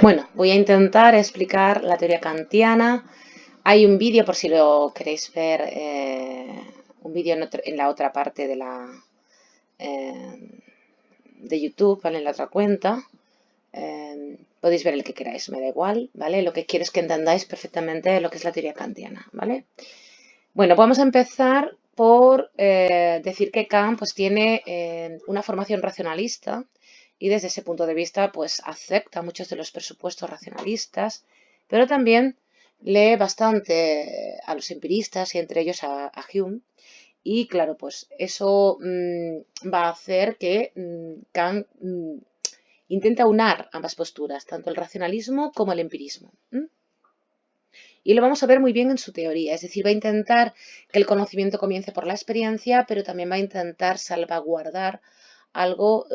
Bueno, voy a intentar explicar la teoría kantiana. Hay un vídeo por si lo queréis ver, un vídeo en la otra parte eh, de YouTube, ¿vale? En la otra cuenta. Podéis ver el que queráis, me da igual, ¿vale? Lo que quiero es que entendáis perfectamente lo que es la teoría kantiana, ¿vale? Bueno, vamos a empezar por decir que Kant pues, tiene una formación racionalista y desde ese punto de vista pues acepta muchos de los presupuestos racionalistas, pero también lee bastante a los empiristas y entre ellos a Hume. Y claro, pues eso va a hacer que Kant intenta unar ambas posturas, tanto el racionalismo como el empirismo. Y lo vamos a ver muy bien en su teoría, es decir, va a intentar que el conocimiento comience por la experiencia, pero también va a intentar salvaguardar algo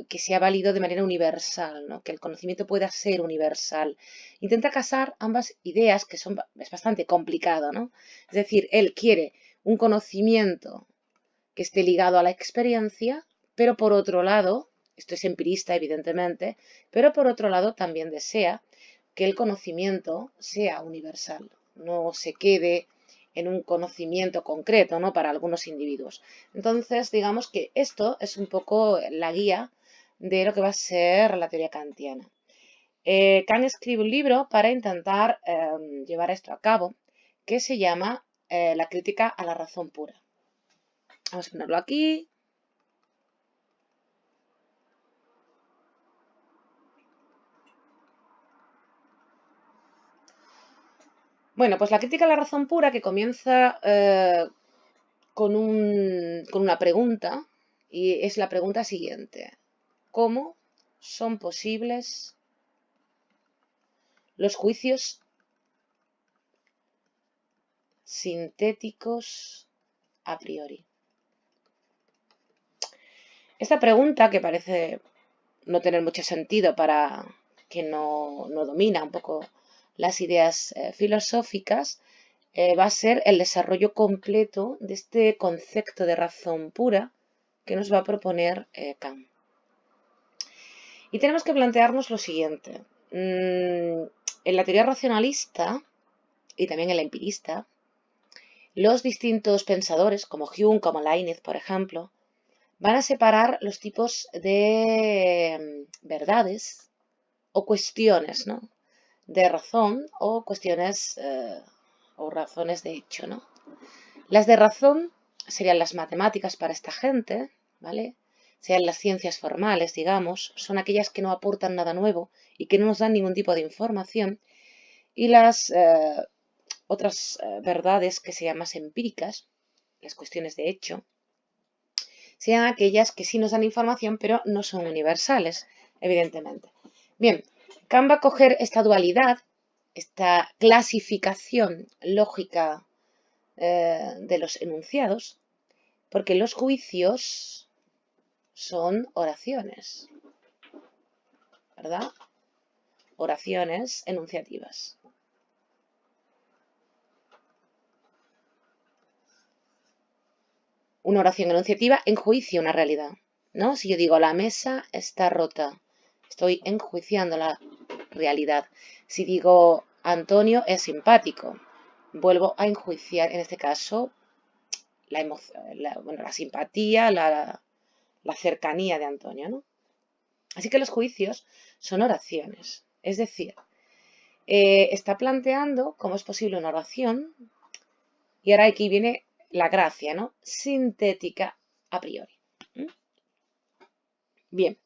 que sea válido de manera universal, ¿no? Que el conocimiento pueda ser universal. Intenta casar ambas ideas, que es bastante complicado, ¿no? Es decir, él quiere un conocimiento que esté ligado a la experiencia, pero por otro lado, esto es empirista evidentemente, pero por otro lado también desea que el conocimiento sea universal, no se quede en un conocimiento concreto, ¿no? Para algunos individuos. Entonces, digamos que esto es un poco la guía de lo que va a ser la teoría kantiana. Kant escribe un libro para intentar llevar esto a cabo, que se llama La crítica a la razón pura. Vamos a ponerlo aquí. Bueno, pues la crítica a la razón pura, que comienza con una pregunta, y es la pregunta siguiente. ¿Cómo son posibles los juicios sintéticos a priori? Esta pregunta, que parece no tener mucho sentido para quien no domina un poco las ideas filosóficas, va a ser el desarrollo completo de este concepto de razón pura que nos va a proponer Kant. Y tenemos que plantearnos lo siguiente. En la teoría racionalista y también en la empirista, los distintos pensadores, como Hume, como Leibniz, por ejemplo, van a separar los tipos de verdades o cuestiones, ¿no? De razón o cuestiones o razones de hecho, ¿no? Las de razón serían las matemáticas para esta gente, ¿vale? Sean las ciencias formales, digamos, son aquellas que no aportan nada nuevo y que no nos dan ningún tipo de información. Y las otras verdades que sean más empíricas, las cuestiones de hecho, sean aquellas que sí nos dan información, pero no son universales, evidentemente. Bien, Kant va a coger esta dualidad, esta clasificación lógica de los enunciados, porque los juicios son oraciones, ¿verdad? Oraciones enunciativas. Una oración enunciativa enjuicia una realidad, ¿no? Si yo digo la mesa está rota, estoy enjuiciando la realidad. Si digo Antonio es simpático, vuelvo a enjuiciar, en este caso, la simpatía, la cercanía de Antonio, ¿no? Así que los juicios son oraciones. Es decir, está planteando cómo es posible una oración, y ahora aquí viene la gracia, ¿no? Sintética a priori. Bien.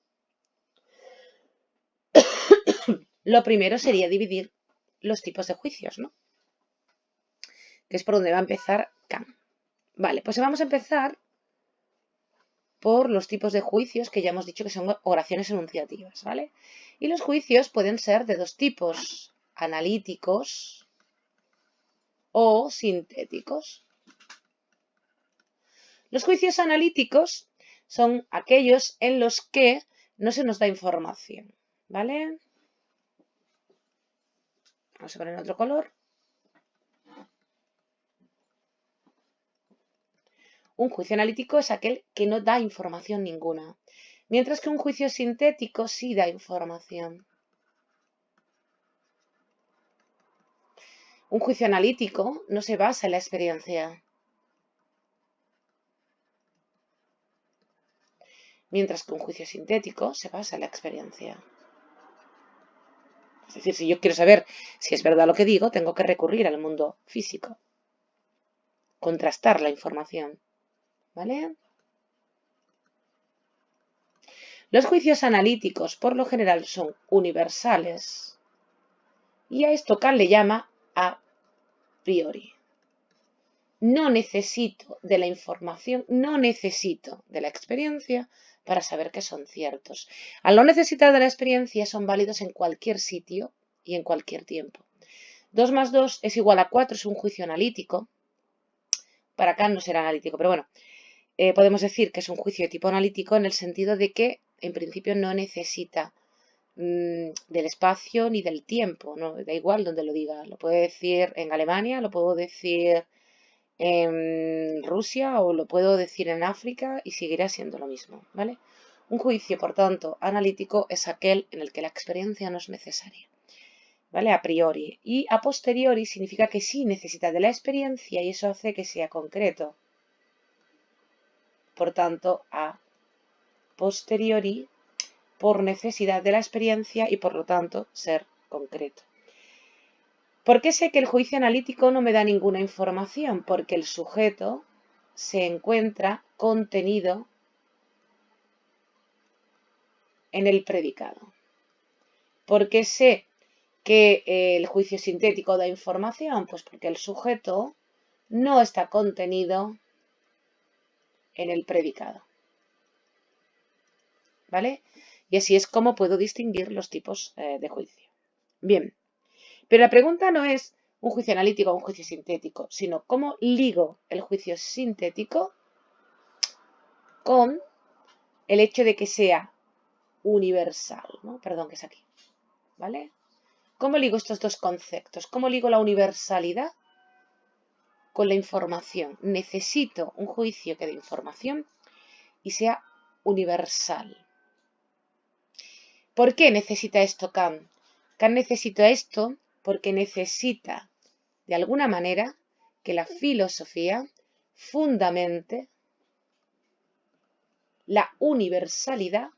Lo primero sería dividir los tipos de juicios, ¿no? Que es por donde va a empezar Kant. Vale, pues vamos a empezar por los tipos de juicios que ya hemos dicho que son oraciones enunciativas, ¿vale? Y los juicios pueden ser de dos tipos, analíticos o sintéticos. Los juicios analíticos son aquellos en los que no se nos da información, ¿vale? Vamos a poner otro color. Un juicio analítico es aquel que no da información ninguna, mientras que un juicio sintético sí da información. Un juicio analítico no se basa en la experiencia, mientras que un juicio sintético se basa en la experiencia. Es decir, si yo quiero saber si es verdad lo que digo, tengo que recurrir al mundo físico, contrastar la información, ¿vale? Los juicios analíticos por lo general son universales y a esto Kant le llama a priori. No necesito de la información, no necesito de la experiencia para saber que son ciertos. Al no necesitar de la experiencia son válidos en cualquier sitio y en cualquier tiempo. 2 más 2 es igual a 4, es un juicio analítico. Para Kant no será analítico, pero bueno, podemos decir que es un juicio de tipo analítico en el sentido de que en principio no necesita del espacio ni del tiempo, ¿no? Da igual donde lo diga. Lo puedo decir en Alemania, lo puedo decir en Rusia o lo puedo decir en África y seguirá siendo lo mismo, ¿vale? Un juicio, por tanto, analítico es aquel en el que la experiencia no es necesaria, ¿vale? A priori. Y a posteriori significa que sí necesita de la experiencia y eso hace que sea concreto. Por tanto, a posteriori, por necesidad de la experiencia y por lo tanto ser concreto. ¿Por qué sé que el juicio analítico no me da ninguna información? Porque el sujeto se encuentra contenido en el predicado. ¿Por qué sé que el juicio sintético da información? Pues porque el sujeto no está contenido en el predicado. ¿Vale? Y así es como puedo distinguir los tipos de juicio. Bien, pero la pregunta no es un juicio analítico o un juicio sintético, sino cómo ligo el juicio sintético con el hecho de que sea universal, ¿no? Perdón, que es aquí, ¿vale? ¿Cómo ligo estos dos conceptos? ¿Cómo ligo la universalidad con la información? Necesito un juicio que dé información y sea universal. ¿Por qué necesita esto Kant? Kant necesita esto porque necesita, de alguna manera, que la filosofía fundamente la universalidad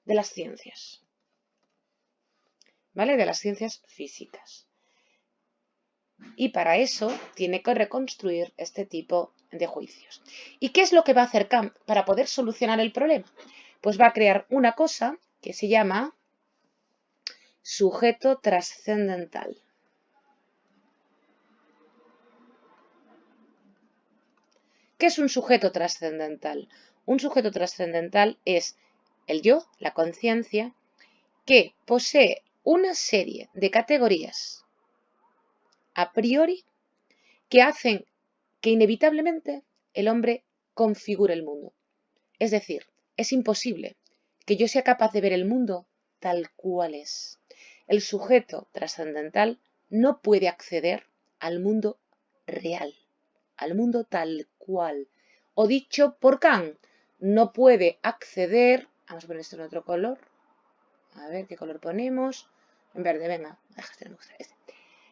de las ciencias, ¿vale? De las ciencias físicas. Y para eso tiene que reconstruir este tipo de juicios. ¿Y qué es lo que va a hacer Kant para poder solucionar el problema? Pues va a crear una cosa que se llama sujeto trascendental. ¿Qué es un sujeto trascendental? Un sujeto trascendental es el yo, la conciencia, que posee una serie de categorías a priori que hacen que inevitablemente el hombre configure el mundo. Es decir, es imposible que yo sea capaz de ver el mundo tal cual es. El sujeto trascendental no puede acceder al mundo real, al mundo tal cual. O dicho por Kant, no puede acceder, vamos a poner esto en otro color, a ver qué color ponemos, en verde, venga, este me gusta, este.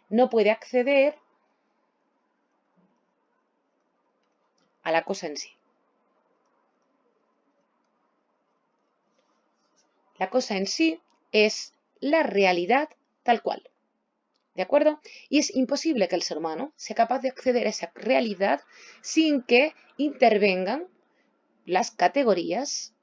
No puede acceder a la cosa en sí. La cosa en sí es la realidad tal cual. ¿De acuerdo? Y es imposible que el ser humano sea capaz de acceder a esa realidad sin que intervengan las categorías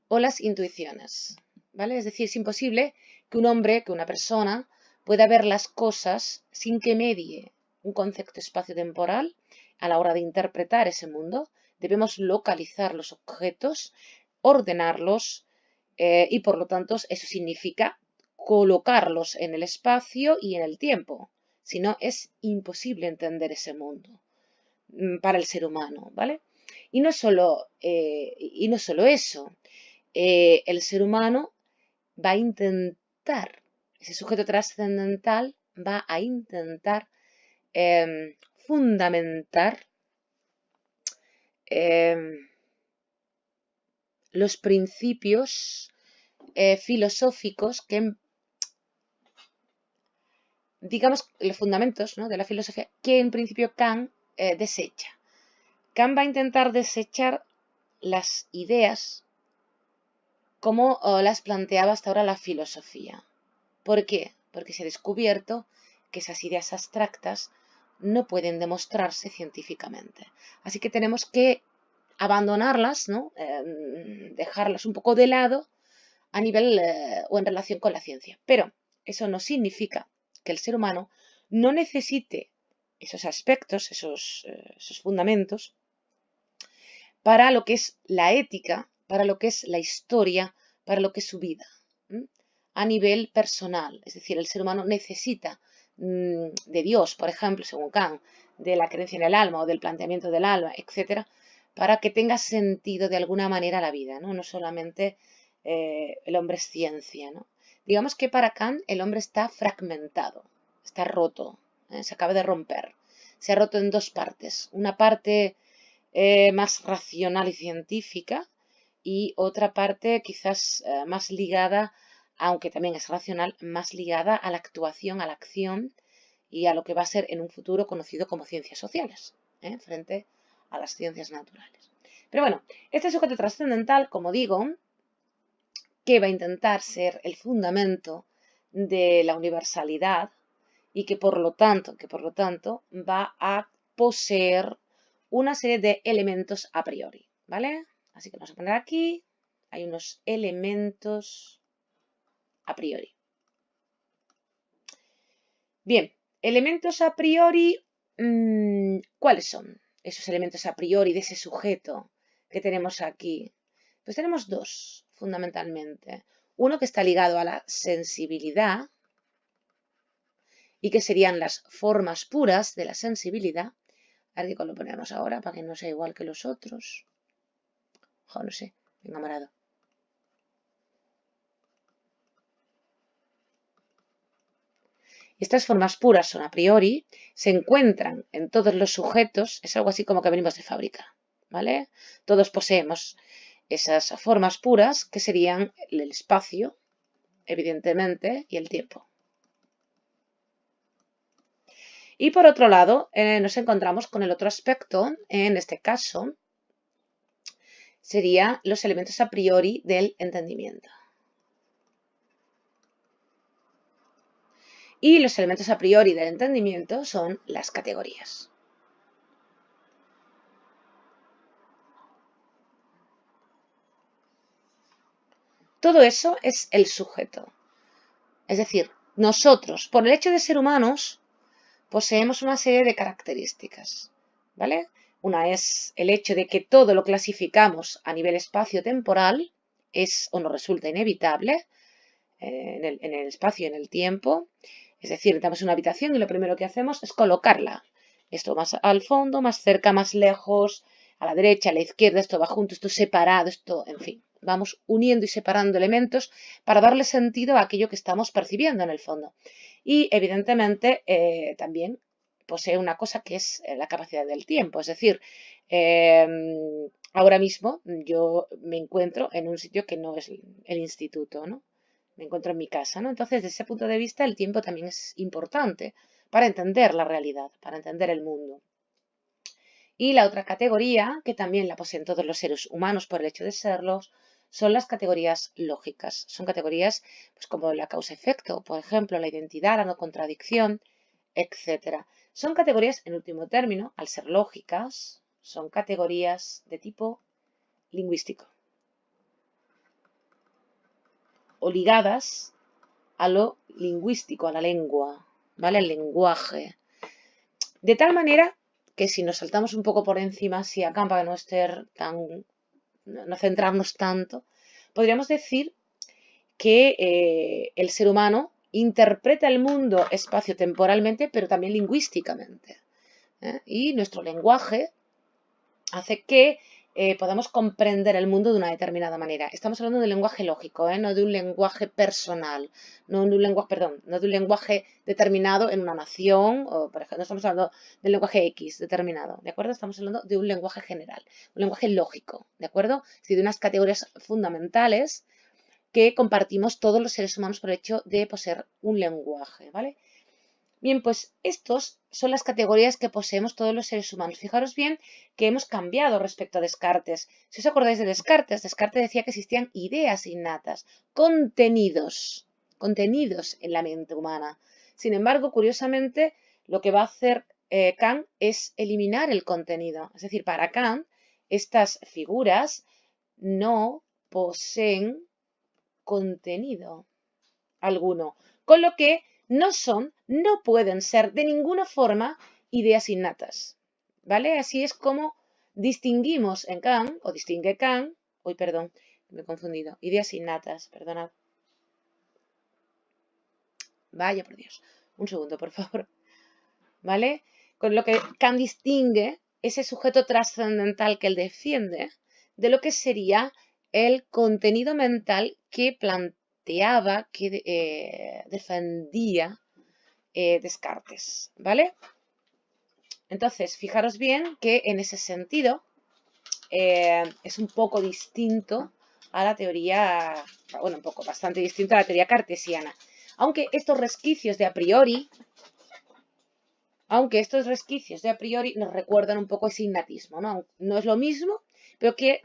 o las intuiciones. ¿Vale? Es decir, es imposible que un hombre, que una persona, pueda ver las cosas sin que medie un concepto espacio-temporal a la hora de interpretar ese mundo. Debemos localizar los objetos, ordenarlos y por lo tanto eso significa colocarlos en el espacio y en el tiempo. Si no, es imposible entender ese mundo para el ser humano, ¿vale? Y no solo eso, el ser humano va a intentar, ese sujeto trascendental va a intentar fundamentar los principios filosóficos que digamos, los fundamentos, ¿no?, de la filosofía que en principio Kant desecha. Kant va a intentar desechar las ideas como las planteaba hasta ahora la filosofía. ¿Por qué? Porque se ha descubierto que esas ideas abstractas no pueden demostrarse científicamente. Así que tenemos que abandonarlas, ¿no?, dejarlas un poco de lado a nivel o en relación con la ciencia. Pero eso no significa que el ser humano no necesite esos aspectos, esos fundamentos, para lo que es la ética, para lo que es la historia, para lo que es su vida, a nivel personal. Es decir, el ser humano necesita de Dios, por ejemplo, según Kant, de la creencia en el alma o del planteamiento del alma, etcétera, para que tenga sentido de alguna manera la vida, ¿no? No solamente el hombre es ciencia, ¿no? Digamos que para Kant el hombre está fragmentado, está roto, se acaba de romper. Se ha roto en dos partes. Una parte más racional y científica y otra parte quizás más ligada, aunque también es racional, más ligada a la actuación, a la acción y a lo que va a ser en un futuro conocido como ciencias sociales, frente a las ciencias naturales. Pero bueno, este sujeto trascendental, como digo, que va a intentar ser el fundamento de la universalidad y que por lo tanto va a poseer una serie de elementos a priori, ¿vale? Así que vamos a poner aquí, hay unos elementos a priori. Bien, elementos a priori, ¿cuáles son esos elementos a priori de ese sujeto que tenemos aquí? Pues tenemos dos, fundamentalmente. Uno que está ligado a la sensibilidad y que serían las formas puras de la sensibilidad. A ver qué lo ponemos ahora para que no sea igual que los otros. Jo, no sé, venga, morado. Estas formas puras son a priori, se encuentran en todos los sujetos, es algo así como que venimos de fábrica, ¿vale? Todos poseemos esas formas puras que serían el espacio, evidentemente, y el tiempo. Y por otro lado, nos encontramos con el otro aspecto, en este caso, serían los elementos a priori del entendimiento. Y los elementos a priori del entendimiento son las categorías. Todo eso es el sujeto. Es decir, nosotros, por el hecho de ser humanos, poseemos una serie de características, ¿vale? Una es el hecho de que todo lo clasificamos a nivel espacio-temporal es o nos resulta inevitable en el espacio y en el tiempo. Es decir, entramos en una habitación y lo primero que hacemos es colocarla. Esto más al fondo, más cerca, más lejos, a la derecha, a la izquierda, esto va junto, esto separado, esto, en fin. Vamos uniendo y separando elementos para darle sentido a aquello que estamos percibiendo en el fondo. Y evidentemente también posee una cosa que es la capacidad del tiempo. Es decir, ahora mismo yo me encuentro en un sitio que no es el instituto, ¿no? Me encuentro en mi casa, ¿no? Entonces, desde ese punto de vista, el tiempo también es importante para entender la realidad, para entender el mundo. Y la otra categoría, que también la poseen todos los seres humanos por el hecho de serlos, son las categorías lógicas. Son categorías pues, como la causa-efecto, por ejemplo, la identidad, la no contradicción, etc. Son categorías, en último término, al ser lógicas, son categorías de tipo lingüístico o ligadas a lo lingüístico, a la lengua, ¿vale? El lenguaje. De tal manera que si nos saltamos un poco por encima, si acá para no centrarnos tanto, podríamos decir que el ser humano interpreta el mundo espacio-temporalmente, pero también lingüísticamente. Y nuestro lenguaje hace que podamos comprender el mundo de una determinada manera. Estamos hablando de un lenguaje lógico, no de un lenguaje personal, no de un lenguaje determinado en una nación, o por ejemplo, no estamos hablando del lenguaje X determinado, ¿de acuerdo? Estamos hablando de un lenguaje general, un lenguaje lógico, ¿de acuerdo? Es decir, de unas categorías fundamentales que compartimos todos los seres humanos por el hecho de poseer un lenguaje, ¿vale? Bien, pues estos son las categorías que poseemos todos los seres humanos. Fijaros bien que hemos cambiado respecto a Descartes. Si os acordáis de Descartes, Descartes decía que existían ideas innatas, contenidos en la mente humana. Sin embargo, curiosamente, lo que va a hacer Kant es eliminar el contenido. Es decir, para Kant, estas figuras no poseen contenido alguno, con lo que no pueden ser de ninguna forma ideas innatas, ¿vale? Así es como distinguimos en Kant, o distingue Kant, perdón, me he confundido, ideas innatas, perdonad. Vaya por Dios, un segundo, por favor, ¿vale? Con lo que Kant distingue ese sujeto trascendental que él defiende de lo que sería el contenido mental que planteaba, que defendía Descartes, ¿vale? Entonces, fijaros bien que en ese sentido es un poco distinto a la teoría, bueno, bastante distinto a la teoría cartesiana. Aunque estos resquicios de a priori nos recuerdan un poco ese innatismo, ¿no? No es lo mismo, pero que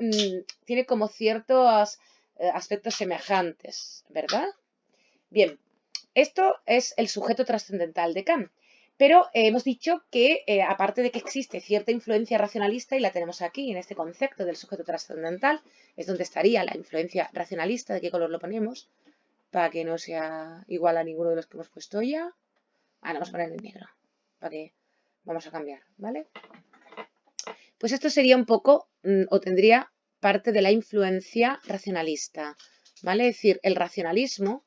tiene como ciertos aspectos semejantes, ¿verdad? Bien, esto es el sujeto trascendental de Kant. Pero hemos dicho que, aparte de que existe cierta influencia racionalista, y la tenemos aquí en este concepto del sujeto trascendental, es donde estaría la influencia racionalista. ¿De qué color lo ponemos? Para que no sea igual a ninguno de los que hemos puesto ya. Vamos a poner en negro. Para que vamos a cambiar, ¿vale? Pues esto sería un poco, o tendría parte de la influencia racionalista, ¿vale? Es decir, el racionalismo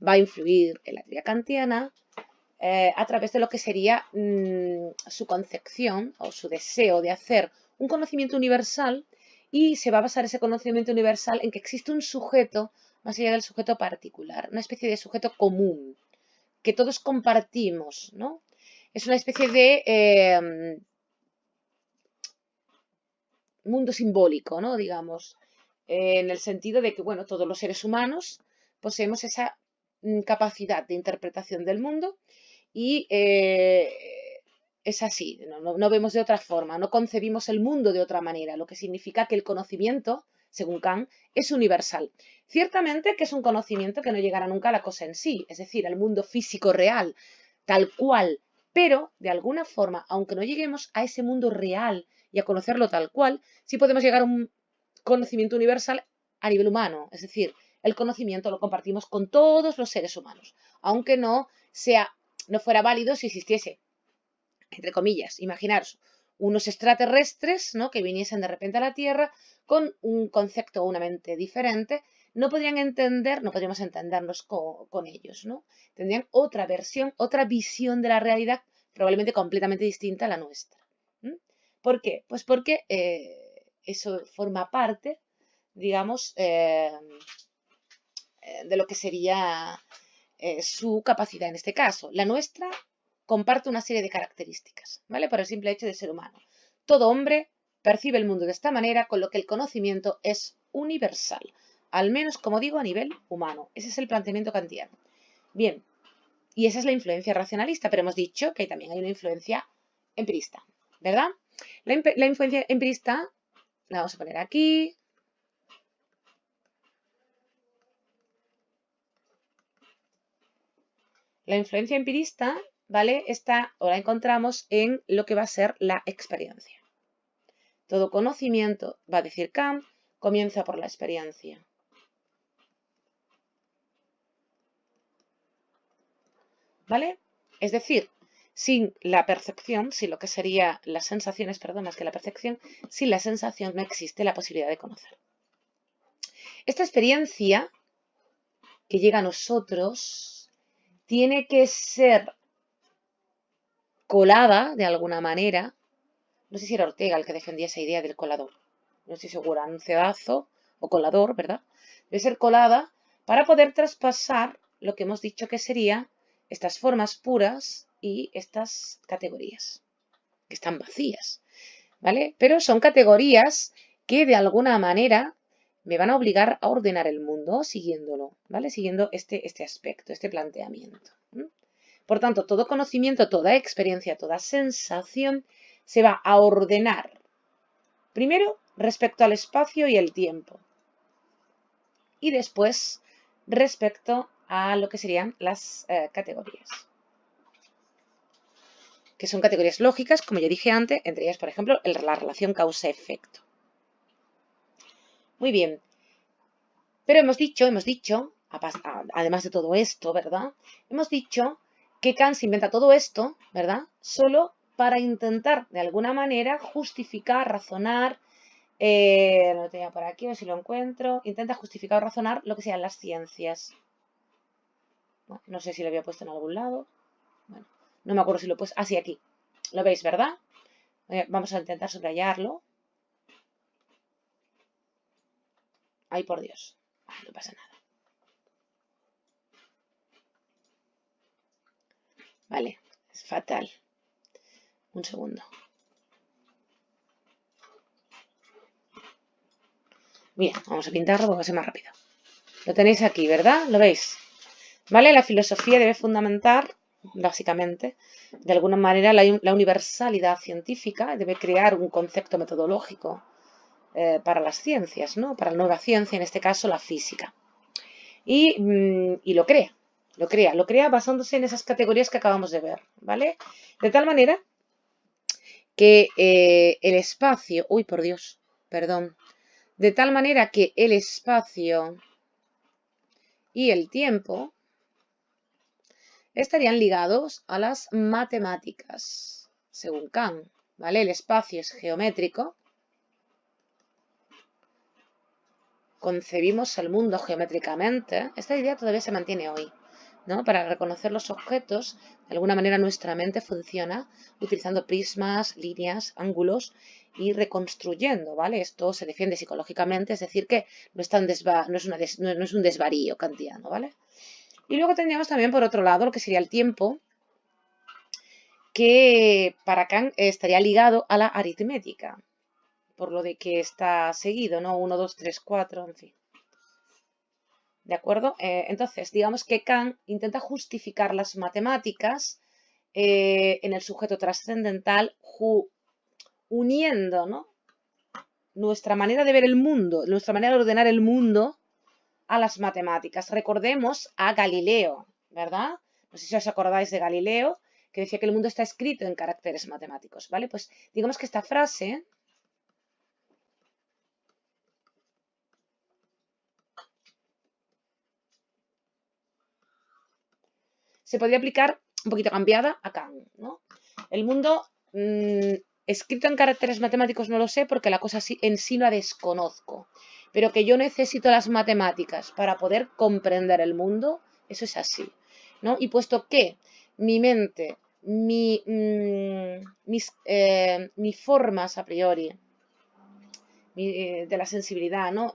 va a influir en la teoría kantiana a través de lo que sería su concepción o su deseo de hacer un conocimiento universal, y se va a basar ese conocimiento universal en que existe un sujeto más allá del sujeto particular, una especie de sujeto común que todos compartimos, ¿no? Es una especie de mundo simbólico, ¿no? Digamos, en el sentido de que, bueno, todos los seres humanos poseemos esa capacidad de interpretación del mundo. Y es así, no vemos de otra forma, no concebimos el mundo de otra manera, lo que significa que el conocimiento, según Kant, es universal. Ciertamente que es un conocimiento que no llegará nunca a la cosa en sí, es decir, al mundo físico real, tal cual, pero de alguna forma, aunque no lleguemos a ese mundo real y a conocerlo tal cual, sí podemos llegar a un conocimiento universal a nivel humano, es decir, el conocimiento lo compartimos con todos los seres humanos, aunque no fuera válido si existiese, entre comillas, imaginaros, unos extraterrestres, ¿no?, que viniesen de repente a la Tierra con un concepto o una mente diferente, no podríamos entendernos con ellos, ¿no? Tendrían otra versión, otra visión de la realidad, probablemente completamente distinta a la nuestra. ¿Por qué? Pues porque eso forma parte, digamos, de lo que sería su capacidad en este caso. La nuestra comparte una serie de características, ¿vale? Por el simple hecho de ser humano. Todo hombre percibe el mundo de esta manera, con lo que el conocimiento es universal, al menos, como digo, a nivel humano. Ese es el planteamiento kantiano. Bien, y esa es la influencia racionalista, pero hemos dicho que también hay una influencia empirista, ¿verdad? La influencia empirista la vamos a poner aquí. La influencia empirista, ¿vale?, la encontramos en lo que va a ser la experiencia. Todo conocimiento, va a decir Kant, comienza por la experiencia. ¿Vale? Es decir, sin la percepción, sin lo que serían las sensaciones, perdón, más que la percepción, sin la sensación no existe la posibilidad de conocer. Esta experiencia que llega a nosotros tiene que ser colada de alguna manera. No sé si era Ortega el que defendía esa idea del colador. No estoy segura, un cedazo o colador, ¿verdad? Debe ser colada para poder traspasar lo que hemos dicho que serían estas formas puras y estas categorías, que están vacías, ¿vale? Pero son categorías que de alguna manera me van a obligar a ordenar el mundo siguiéndolo, ¿vale? Siguiendo este aspecto, este planteamiento. Por tanto, todo conocimiento, toda experiencia, toda sensación se va a ordenar primero respecto al espacio y el tiempo y después respecto a lo que serían las categorías, que son categorías lógicas, como ya dije antes, entre ellas, por ejemplo, la relación causa-efecto. Muy bien, pero hemos dicho, además de todo esto, ¿verdad? Hemos dicho que Kant se inventa todo esto, ¿verdad? Solo para intentar, de alguna manera, justificar, razonar, lo tenía por aquí, a ver si lo encuentro, intenta justificar o razonar lo que sean las ciencias. Bueno, no sé si lo había puesto en algún lado. Bueno, no me acuerdo si lo he puesto. Ah, sí, aquí. ¿Lo veis, verdad? Vamos a intentar subrayarlo. Ay, por Dios. No pasa nada. Vale, es fatal. Un segundo. Mira, vamos a pintarlo porque va a ser más rápido. Lo tenéis aquí, ¿verdad? ¿Lo veis? ¿Vale? La filosofía debe fundamentar, básicamente, de alguna manera la universalidad científica, debe crear un concepto metodológico para las ciencias, ¿no? Para la nueva ciencia, en este caso la física. Y lo crea basándose en esas categorías que acabamos de ver, ¿vale? De tal manera que el espacio, uy, por Dios, perdón, de tal manera que el espacio y el tiempo estarían ligados a las matemáticas, según Kant, ¿vale? El espacio es geométrico, concebimos el mundo geométricamente, esta idea todavía se mantiene hoy, ¿no? Para reconocer los objetos, de alguna manera nuestra mente funciona utilizando prismas, líneas, ángulos y reconstruyendo, ¿vale? Esto se defiende psicológicamente, es decir, que no es un desvarío kantiano, ¿vale? Y luego tendríamos también, por otro lado, lo que sería el tiempo, que para Kant estaría ligado a la aritmética, por lo de que está seguido, ¿no? 1, 2, 3, 4, en fin. ¿De acuerdo? Entonces, digamos que Kant intenta justificar las matemáticas en el sujeto trascendental, uniendo, ¿no? Nuestra manera de ver el mundo, nuestra manera de ordenar el mundo a las matemáticas. Recordemos a Galileo, ¿verdad? No sé si os acordáis de Galileo, que decía que el mundo está escrito en caracteres matemáticos, ¿vale? Pues digamos que esta frase se podría aplicar un poquito cambiada a Kant, ¿no? El mundo escrito en caracteres matemáticos no lo sé porque la cosa en sí la desconozco, pero que yo necesito las matemáticas para poder comprender el mundo, eso es así, ¿no? Y puesto que mi mente, mis formas a priori de la sensibilidad, ¿no?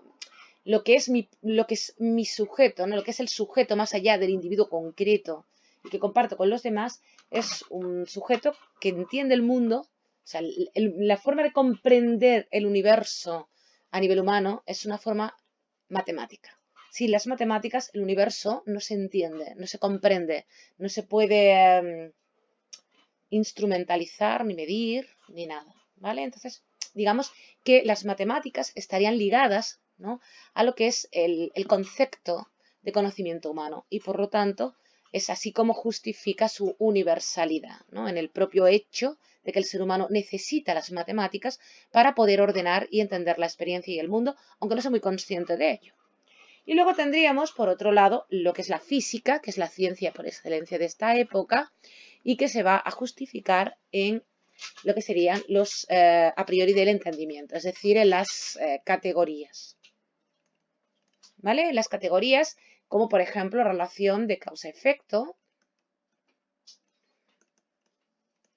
Lo que es mi sujeto, ¿no? Lo que es el sujeto más allá del individuo concreto y que comparto con los demás, es un sujeto que entiende el mundo, o sea, la forma de comprender el universo a nivel humano es una forma matemática. Sin las matemáticas, el universo no se entiende, no se comprende, no se puede instrumentalizar, ni medir, ni nada, ¿vale? Entonces, digamos que las matemáticas estarían ligadas, ¿no?, a lo que es el concepto de conocimiento humano y, por lo tanto, es así como justifica su universalidad, ¿no?, en el propio hecho de que el ser humano necesita las matemáticas para poder ordenar y entender la experiencia y el mundo, aunque no sea muy consciente de ello. Y luego tendríamos, por otro lado, lo que es la física, que es la ciencia por excelencia de esta época, y que se va a justificar en lo que serían los a priori del entendimiento, es decir, en las categorías. ¿Vale? Las categorías, como por ejemplo relación de causa-efecto,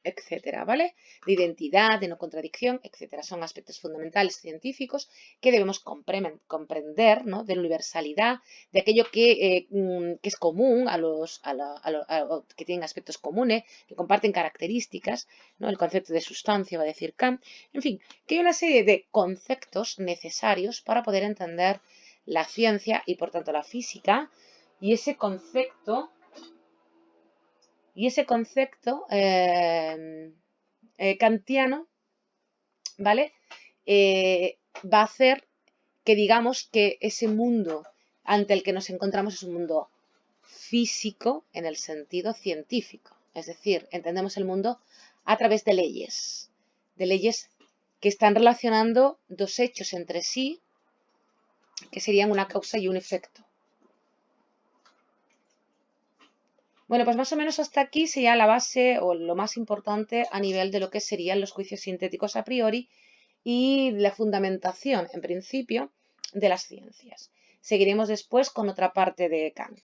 etcétera, ¿vale? De identidad, de no contradicción, etcétera. Son aspectos fundamentales científicos que debemos comprender, ¿no?, de la universalidad, de aquello que es común que tienen aspectos comunes, que comparten características, ¿no? El concepto de sustancia, va a decir Kant. En fin, que hay una serie de conceptos necesarios para poder entender la ciencia y, por tanto, la física, y ese concepto Y ese concepto kantiano, ¿vale? Va a hacer que digamos que ese mundo ante el que nos encontramos es un mundo físico en el sentido científico. Es decir, entendemos el mundo a través de leyes que están relacionando dos hechos entre sí, que serían una causa y un efecto. Bueno, pues más o menos hasta aquí sería la base o lo más importante a nivel de lo que serían los juicios sintéticos a priori y la fundamentación, en principio, de las ciencias. Seguiremos después con otra parte de Kant.